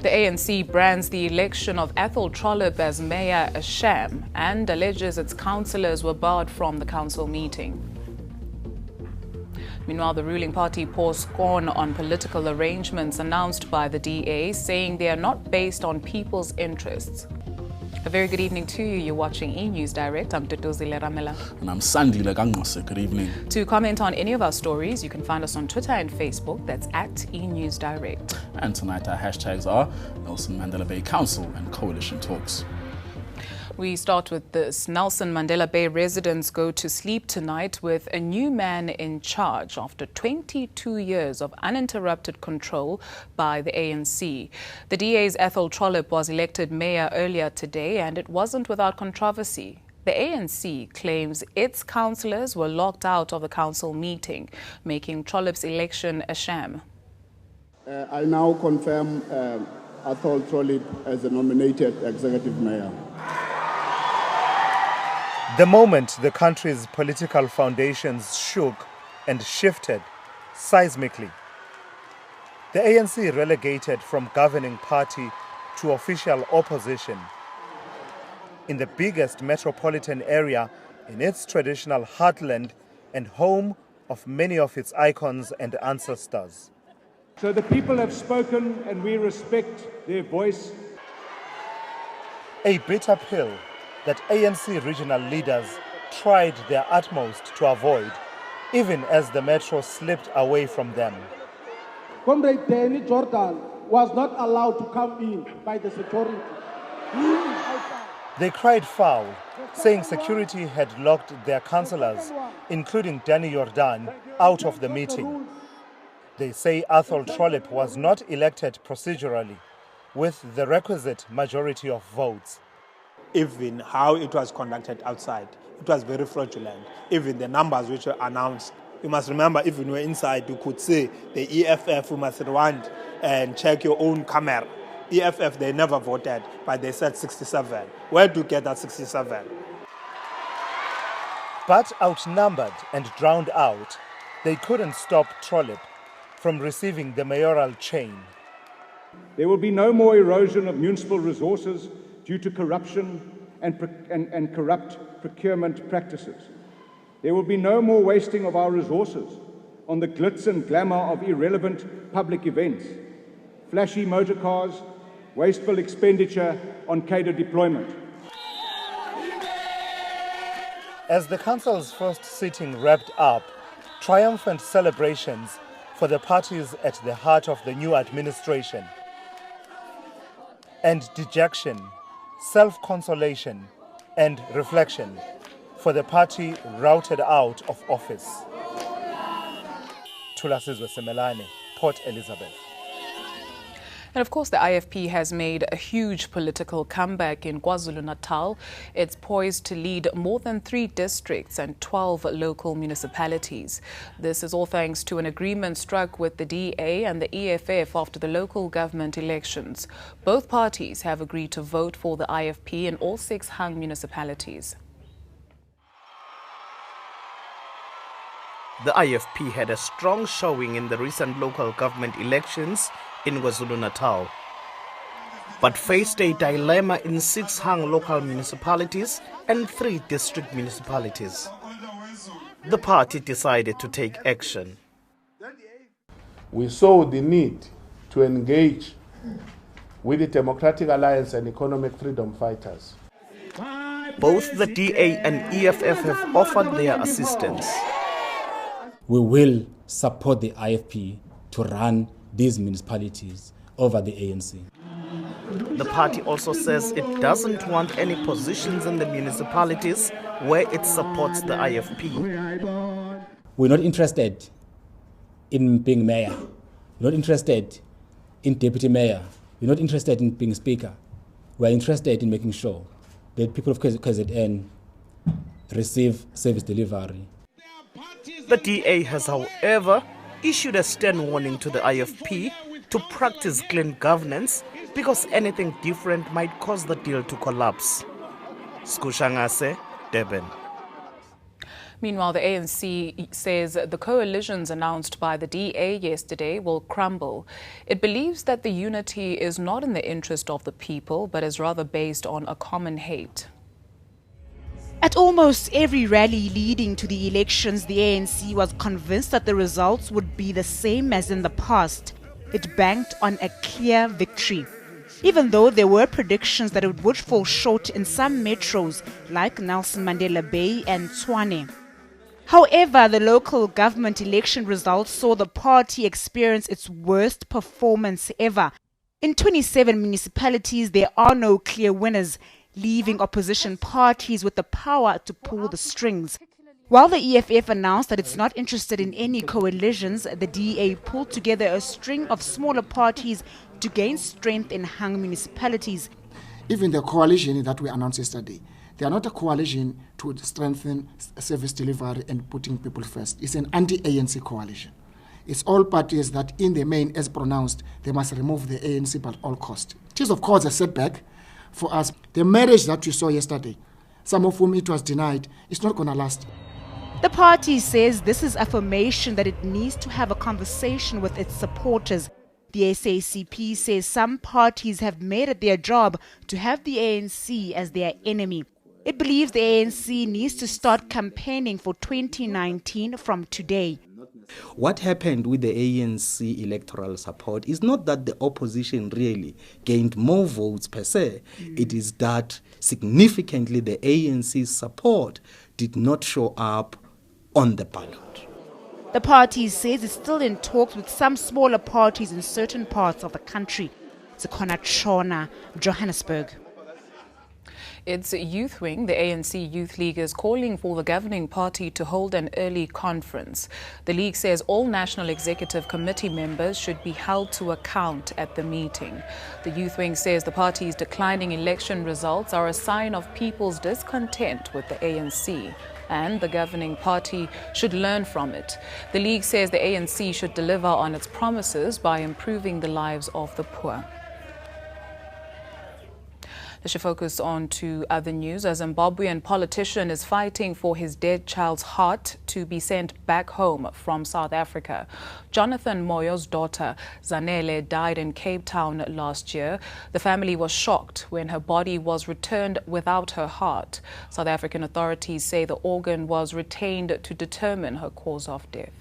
The ANC brands the election of Athol Trollip as mayor a sham and alleges its councillors were barred from the council meeting. Meanwhile, the ruling party pours scorn on political arrangements announced by the DA, saying they are not based on people's interests. A very good evening to you. You're watching eNews Direct. I'm Tutuzile Ramela. And I'm Sandile Gangose. Good evening. To comment on any of our stories, you can find us on Twitter and Facebook. That's at eNews Direct. And tonight our hashtags are Nelson Mandela Bay Council and Coalition Talks. We start with this. Nelson Mandela Bay residents go to sleep tonight with a new man in charge after 22 years of uninterrupted control by the ANC. The DA's Athol Trollip was elected mayor earlier today, and it wasn't without controversy. The ANC claims its councillors were locked out of the council meeting, making Trollip's election a sham. I now confirm Athol Trollip as the nominated executive mayor. The moment the country's political foundations shook and shifted seismically. The ANC relegated from governing party to official opposition in the biggest metropolitan area in its traditional heartland and home of many of its icons and ancestors. So the people have spoken and we respect their voice. A bitter pill that ANC regional leaders tried their utmost to avoid, even as the metro slipped away from them. Comrade Danny Jordan was not allowed to come in by the security. They cried foul, saying security had locked their councillors, including Danny Jordan, out of the meeting. They say Athol Trollip was not elected procedurally, with the requisite majority of votes. Even how it was conducted outside, it was very fraudulent. Even the numbers which were announced, you must remember, if you were inside, you could see the EFF, you must rewind and check your own camera. EFF, they never voted, but they said 67. Where do you get that 67? But outnumbered and drowned out, they couldn't stop Trollip from receiving the mayoral chain. There will be no more erosion of municipal resources due to corruption and corrupt procurement practices. There will be no more wasting of our resources on the glitz and glamour of irrelevant public events, flashy motor cars, wasteful expenditure on cadre deployment. As the council's first sitting wrapped up, triumphant celebrations for the parties at the heart of the new administration, and dejection, self-consolation and reflection for the party routed out of office. Thulasizwe Semelane, Port Elizabeth. And of course, the IFP has made a huge political comeback in KwaZulu-Natal. It's poised to lead more than 3 districts and 12 local municipalities. This is all thanks to an agreement struck with the DA and the EFF after the local government elections. Both parties have agreed to vote for the IFP in all 6 hung municipalities. The IFP had a strong showing in the recent local government elections in KwaZulu-Natal, but faced a dilemma in 6 hung local municipalities and 3 district municipalities. The party decided to take action. We saw the need to engage with the Democratic Alliance and Economic Freedom Fighters. Both the DA and EFF have offered their assistance. We will support the IFP to run these municipalities over the ANC. The party also says it doesn't want any positions in the municipalities where it supports the IFP. We're not interested in being mayor. We're not interested in deputy mayor. We're not interested in being speaker. We're interested in making sure that people of KZN receive service delivery. The DA has, however, issued a stern warning to the IFP to practice clean governance because anything different might cause the deal to collapse. Skushangase, Durban. Meanwhile, the ANC says the coalitions announced by the DA yesterday will crumble. It believes that the unity is not in the interest of the people, but is rather based on a common hate. At almost every rally leading to the elections, the ANC was convinced that the results would be the same as in the past. It banked on a clear victory, even though there were predictions that it would fall short in some metros like Nelson Mandela Bay and Tshwane. However, the local government election results saw the party experience its worst performance ever. In 27 municipalities, there are no clear winners, leaving opposition parties with the power to pull the strings. While the EFF announced that it's not interested in any coalitions, the DA pulled together a string of smaller parties to gain strength in hung municipalities. Even the coalition that we announced yesterday, they are not a coalition to strengthen service delivery and putting people first. It's an anti-ANC coalition. It's all parties that in the main, as pronounced, they must remove the ANC at all costs. It is of course a setback for us. The marriage that we saw yesterday, some of whom it was denied, it's not going to last. The party says this is affirmation that it needs to have a conversation with its supporters. The SACP says some parties have made it their job to have the ANC as their enemy. It believes the ANC needs to start campaigning for 2019 from today. What happened with the ANC electoral support is not that the opposition really gained more votes per se. It is that significantly the ANC's support did not show up on the ballot. The party says it's still in talks with some smaller parties in certain parts of the country. Zikhona Chona, Johannesburg. Its youth wing, the ANC Youth League, is calling for the governing party to hold an early conference. The league says all National Executive Committee members should be held to account at the meeting. The youth wing says the party's declining election results are a sign of people's discontent with the ANC, and the governing party should learn from it. The league says the ANC should deliver on its promises by improving the lives of the poor. Let's focus on to other news. A Zimbabwean politician is fighting for his dead child's heart to be sent back home from South Africa. Jonathan Moyo's daughter, Zanele, died in Cape Town last year. The family was shocked when her body was returned without her heart. South African authorities say the organ was retained to determine her cause of death.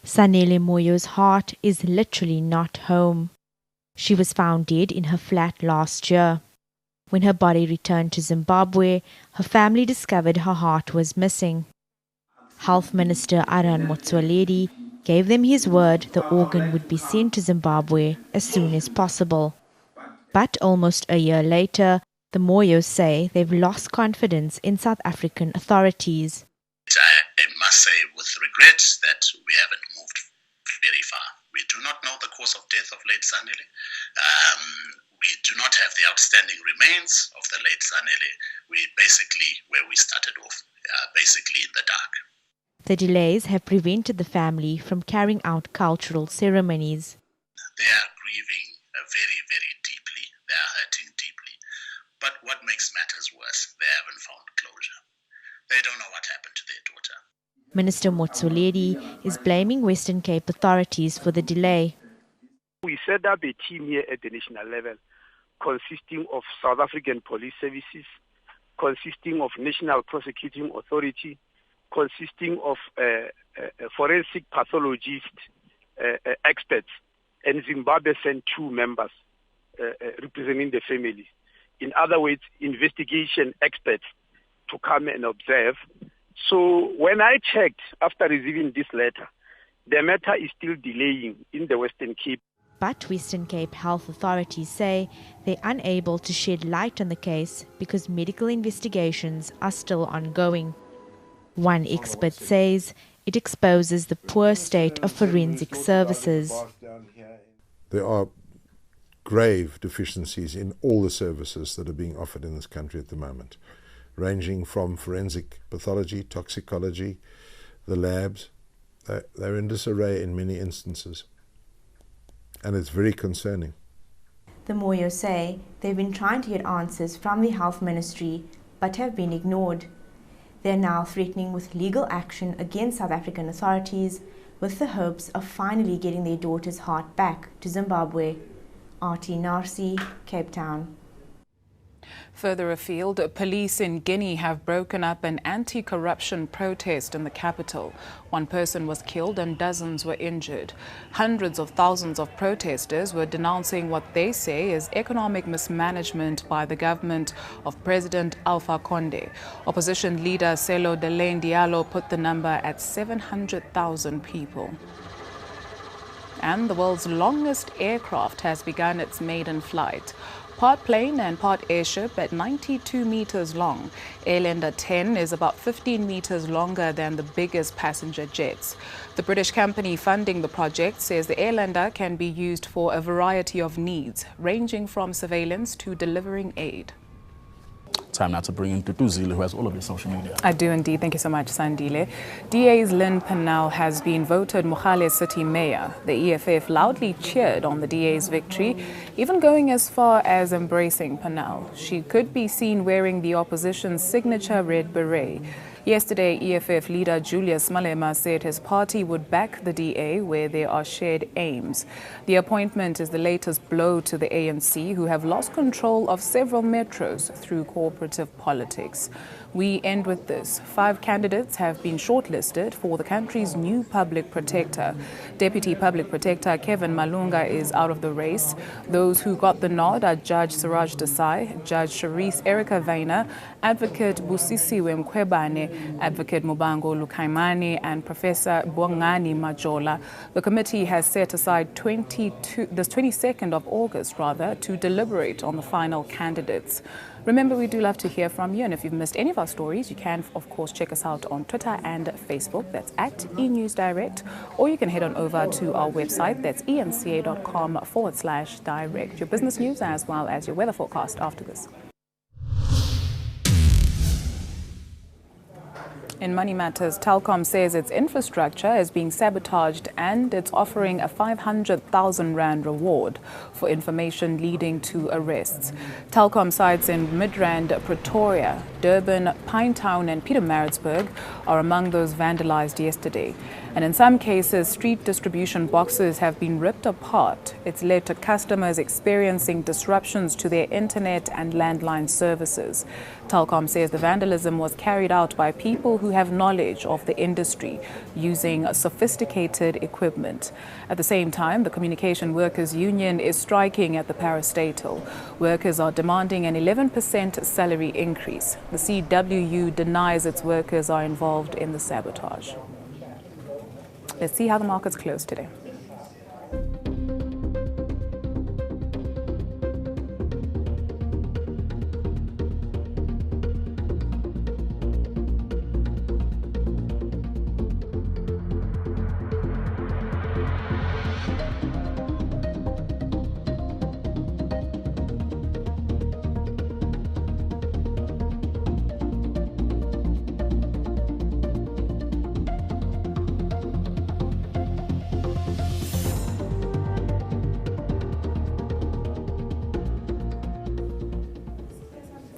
Zanele Moyo's heart is literally not home. She was found dead in her flat last year. When her body returned to Zimbabwe, her family discovered her heart was missing. Health Minister Athol Trollip gave them his word the organ would be sent to Zimbabwe as soon as possible. But almost a year later, the Moyos say they've lost confidence in South African authorities. I must say with regret that we haven't moved very far. We do not know the cause of death of late Zanele. We do not have the outstanding remains of the late Zanele. We basically, where we started off, basically in the dark. The delays have prevented the family from carrying out cultural ceremonies. They are grieving very, very deeply. They are hurting deeply. But what makes matters worse, they haven't found closure. They don't know what happened to their daughter. Minister Motsoaledi is blaming Western Cape authorities for the delay. We set up a team here at the national level consisting of South African police services, consisting of National Prosecuting Authority, consisting of forensic pathologists, experts, and Zimbabwe sent 2 members representing the family. In other words, investigation experts to come and observe. So when I checked after receiving this letter, the matter is still delaying in the Western Cape. But Western Cape health authorities say they're unable to shed light on the case because medical investigations are still ongoing. One expert says it exposes the poor state of forensic services. There are grave deficiencies in all the services that are being offered in this country at the moment, ranging from forensic pathology, toxicology, the labs. They're in disarray in many instances, and it's very concerning. The Moyos say they've been trying to get answers from the Health Ministry but have been ignored. They're now threatening with legal action against South African authorities with the hopes of finally getting their daughter's heart back to Zimbabwe. RT Narsi, Cape Town. Further afield, police in Guinea have broken up an anti-corruption protest in the capital. One person was killed and dozens were injured. Hundreds of thousands of protesters were denouncing what they say is economic mismanagement by the government of President Alpha Conde. Opposition leader Selo Delaine Diallo put the number at 700,000 people. And the world's longest aircraft has begun its maiden flight. Part plane and part airship at 92 meters long, Airlander 10 is about 15 meters longer than the biggest passenger jets. The British company funding the project says the Airlander can be used for a variety of needs, ranging from surveillance to delivering aid. Time now to bring in Tutuzile, who has all of your social media. I do indeed. Thank you so much, Sandile. DA's Lynn Pannell has been voted Mogale City Mayor. The EFF loudly cheered on the DA's victory, even going as far as embracing Pannell. She could be seen wearing the opposition's signature red beret. Yesterday, EFF leader Julius Malema said his party would back the DA where there are shared aims. The appointment is the latest blow to the ANC, who have lost control of several metros through cooperative politics. We end with this. 5 candidates have been shortlisted for the country's new public protector. Deputy Public Protector Kevin Malunga is out of the race. Those who got the nod are Judge Siraj Desai, Judge Sharice Erica Vaina, Advocate Busisiwe Mkhwebane, Advocate Mubango Lukaimani, and Professor Bongani Majola. The committee has set aside the 22nd of August to deliberate on the final candidates. Remember, we do love to hear from you, and if you've missed any of our stories, you can, of course, check us out on Twitter and Facebook. That's at eNews Direct, or you can head on over to our website. That's eNCA.com/direct. Your business news as well as your weather forecast after this. In Money Matters, Telkom says its infrastructure is being sabotaged and it's offering a 500,000 Rand reward for information leading to arrests. Telkom sites in Midrand, Pretoria, Durban, Pinetown and Pietermaritzburg are among those vandalized yesterday. And in some cases, street distribution boxes have been ripped apart. It's led to customers experiencing disruptions to their internet and landline services. Telkom says the vandalism was carried out by people who have knowledge of the industry using sophisticated equipment. At the same time, the Communication Workers Union is striking at the parastatal. Workers are demanding an 11% salary increase. The CWU denies its workers are involved in the sabotage. Let's see how the markets close today.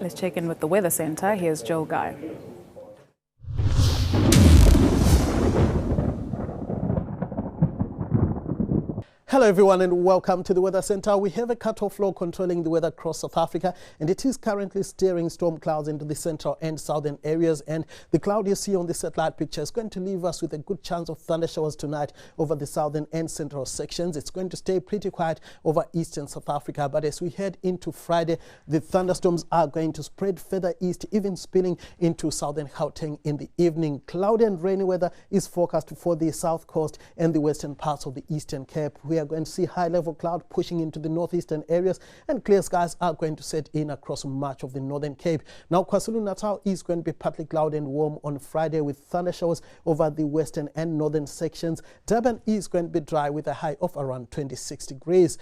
Let's check in with the Weather Center. Here's Joe Guy. Hello everyone and welcome to the Weather Center. We have a cut-off low controlling the weather across South Africa, and it is currently steering storm clouds into the central and southern areas, and the cloud you see on the satellite picture is going to leave us with a good chance of thunder showers tonight over the southern and central sections. It's going to stay pretty quiet over eastern South Africa, but as we head into Friday, the thunderstorms are going to spread further east, even spilling into southern Gauteng in the evening. Cloudy and rainy weather is forecast for the south coast and the western parts of the Eastern Cape. We are going to see high-level cloud pushing into the northeastern areas, and clear skies are going to set in across much of the Northern Cape. Now, KwaZulu-Natal is going to be partly cloudy and warm on Friday with thunder showers over the western and northern sections. Durban is going to be dry with a high of around 26 degrees.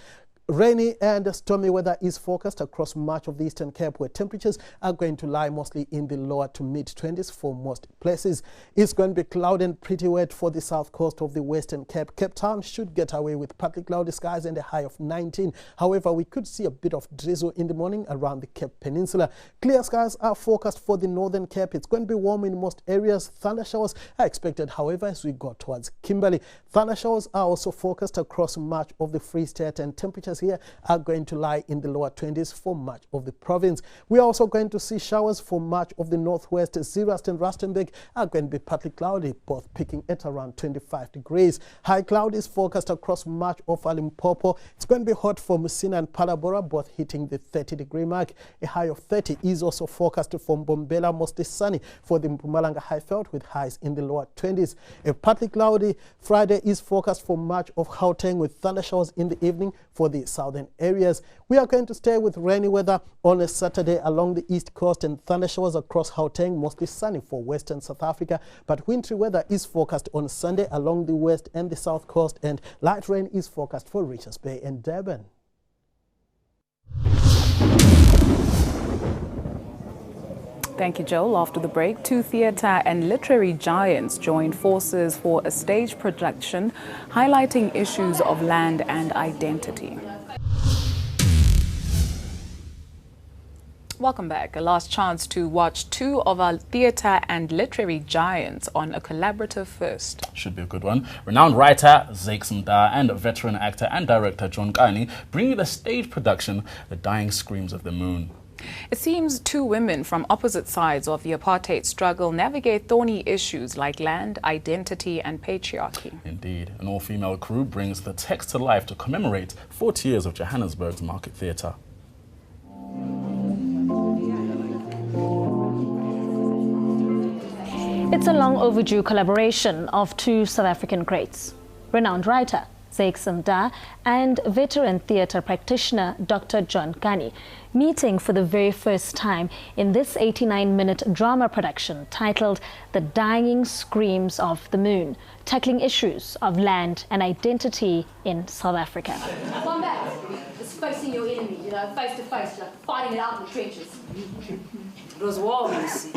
Rainy and stormy weather is forecast across much of the Eastern Cape, where temperatures are going to lie mostly in the lower to mid-20s for most places. It's going to be cloudy and pretty wet for the south coast of the Western Cape. Cape Town should get away with partly cloudy skies and a high of 19. However, we could see a bit of drizzle in the morning around the Cape Peninsula. Clear skies are forecast for the Northern Cape. It's going to be warm in most areas. Thunder showers are expected, however, as we go towards Kimberley. Thunder showers are also forecast across much of the Free State, and temperatures here are going to lie in the lower 20s for much of the province. We are also going to see showers for much of the northwest. Zeerust and Rustenburg are going to be partly cloudy, both peaking at around 25 degrees. High cloud is forecast across much of Limpopo. It's going to be hot for Musina and Palabora, both hitting the 30-degree mark. A high of 30 is also forecast for Mbombela, mostly sunny for the Mpumalanga Highveld, with highs in the lower 20s. A partly cloudy Friday is forecast for much of Gauteng, with thunder showers in the evening for the southern areas. We are going to stay with rainy weather on a Saturday along the east coast and thunder showers across Gauteng, mostly sunny for western South Africa. But wintry weather is forecast on Sunday along the west and the south coast, and light rain is forecast for Richards Bay and Durban. Thank you, Joel. After the break, two theatre and literary giants joined forces for a stage production highlighting issues of land and identity. Welcome back. A last chance to watch two of our theatre and literary giants on a collaborative first. Should be a good one. Renowned writer Zakes Mda and veteran actor and director John Kani bring you the stage production The Dying Screams of the Moon. It seems two women from opposite sides of the apartheid struggle navigate thorny issues like land, identity and patriarchy. Indeed. An all-female crew brings the text to life to commemorate 40 years of Johannesburg's Market Theatre. It's a long overdue collaboration of two South African greats, renowned writer Zakes Mda and veteran theatre practitioner Dr. John Kani, meeting for the very first time in this 89-minute drama production titled The Dying Screams of the Moon, tackling issues of land and identity in South Africa. Combat is facing your enemy, face to face, fighting it out in the trenches. It was war, you see.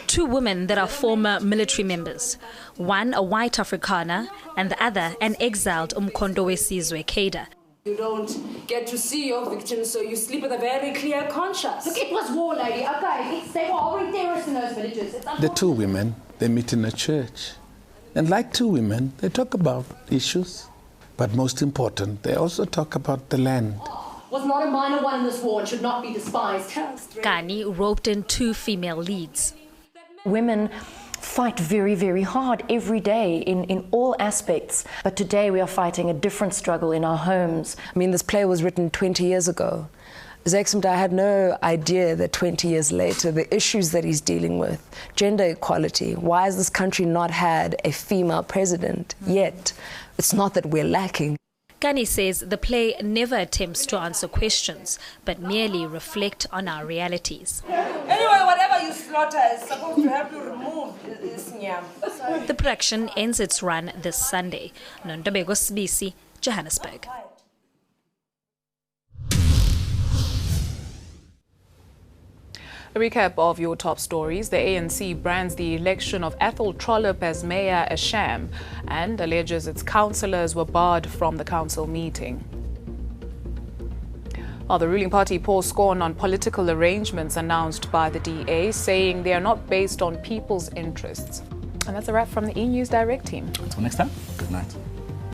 Two women that are former military members, one a white Afrikaner and the other an exiled Umkhonto weSizwe cadre. You don't get to see your victims, so you sleep with a very clear conscience. Look, it was war, lady, okay? They were already terrorists in those villages. The two women, they meet in a church. And like two women, they talk about issues. But most important, they also talk about the land. Was not a minor one in this war and should not be despised. Kani roped in two female leads. Women fight very, very hard every day in all aspects. But today we are fighting a different struggle in our homes. I mean, this play was written 20 years ago. Zakes Mda had no idea that 20 years later, the issues that he's dealing with, gender equality, why has this country not had a female president yet? It's not that we're lacking. Kani says the play never attempts to answer questions, but merely reflect on our realities. Anyway, whatever you slaughter is supposed to help you remove this nyam. The production ends its run this Sunday. Nondabego Sbisi, Johannesburg. A recap of your top stories. The ANC brands the election of Athol Trollip as mayor a sham and alleges its councillors were barred from the council meeting. While the ruling party pours scorn on political arrangements announced by the DA, saying they are not based on people's interests. And that's a wrap from the eNews Direct team. Until next time, good night.